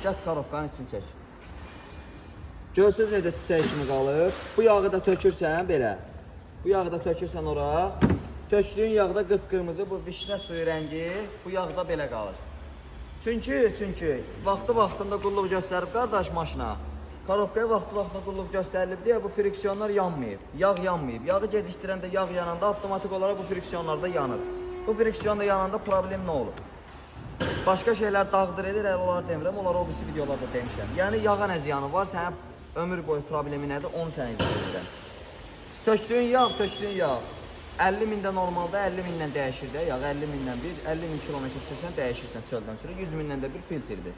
Gət korobkanın içini çək. Görsünüz necə çiçək kimi qalıb. Bu yağı da tökürsən belə. Bu yağı da tökürsən ora. Tökdüyün yağda qıpqırmızı bu vişnə suyu rəngi bu yağda belə qalır. Çünki vaxtında qulluq göstərib qardaş maşına. Korobkaya vaxtında qulluq göstərilib deyə bu friksiyonlar yanmayıb. Yağ yanmayıb. Yağı gecikdirəndə yağ yananda avtomatik olaraq bu friksiyonlar da yanır. Bu friksiyon da yananda problem nə olur? Başqa şeylər dağdır edir, onları demirəm, onları o birisi videolarda demişəm. Yəni yağa nə ziyanı var, sənin ömür boyu problemi nədir, onu sənə izah edirəm. Tökdüyün yağ. 50 mində normalda 50 mindən dəyişir də, yağ 50 mindən bir, 50 min kilometr sürsən dəyişirsən çöldən sonra, 100 mindən də bir filtrdir.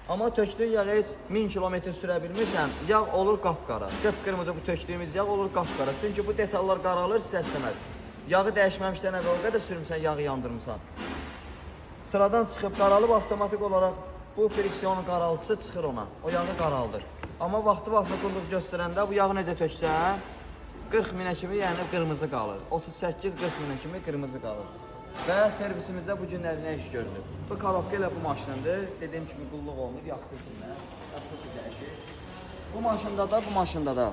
Amma tökdüyün yağı heç 1000 kilometr sürə bilmirsən, yağ olur qapqara. Qıpqırmızı bu tökdüyümüz yağ olur qapqara. Çünki bu detallar qaralır, istər-istəməz. Yağı dəyişməmişdən əvvəl o qədər sürmüsən, yağı yandırmısan. Sıradan çıxıb qaralıb avtomatik olaraq bu friksiyonun qaraltısı çıxır ona. O yağı qaraldır. Amma vaxtında qulluq göstərəndə bu yağı necə töksən 40 minə kimi yəni qırmızı qalır. 38-40 minə kimi qırmızı qalır. Və servisimizdə bu günləri nə iş görülür? Bu korobka ilə bu maşındır. Dediyim kimi qulluq olunur, yaxşı günlər. Yaxşı dəyişir. Bu maşında da.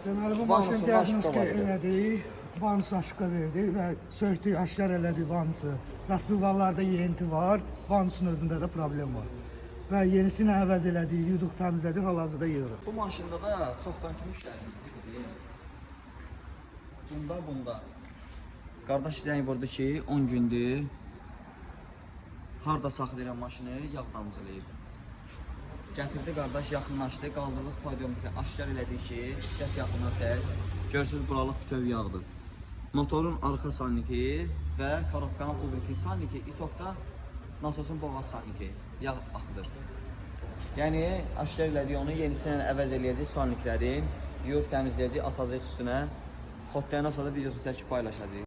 Deməli bu maşın diaqnostika elədik. Vansı aşıqa verdik və söktük, aşkar elədik vansı. Rasbivallarda yenti var, vansının özündə də problem var. Və yenisini əvəz elədik, yuduq, təmizlədik, hal-hazırda yığırıq. Bu maşında da çoxdan ki müştərimizdir bizim. Bunda. Qardaş zəng vurdu ki, 10 gündür harda saxlayıram maşını, yağ damcılayıb. Gətirdi qardaş, yaxınlaşdı, qaldırdıq podiumda, aşkar elədik ki, diqqət yaxına çək. Görsünüz, buralıq bütöv yağdır. Motorun arxa salniki və korobkanın ubriki salniki, itokda nasosun boğaz salniki, yağ axıdır. Yəni, aşkar elədik onu, yenisini əvəz eləyəcək salniklərin, yuyub təmizləyəcək, atacaq üstünə. Xodlayandan sonra videosunu çəkib paylaşacaq.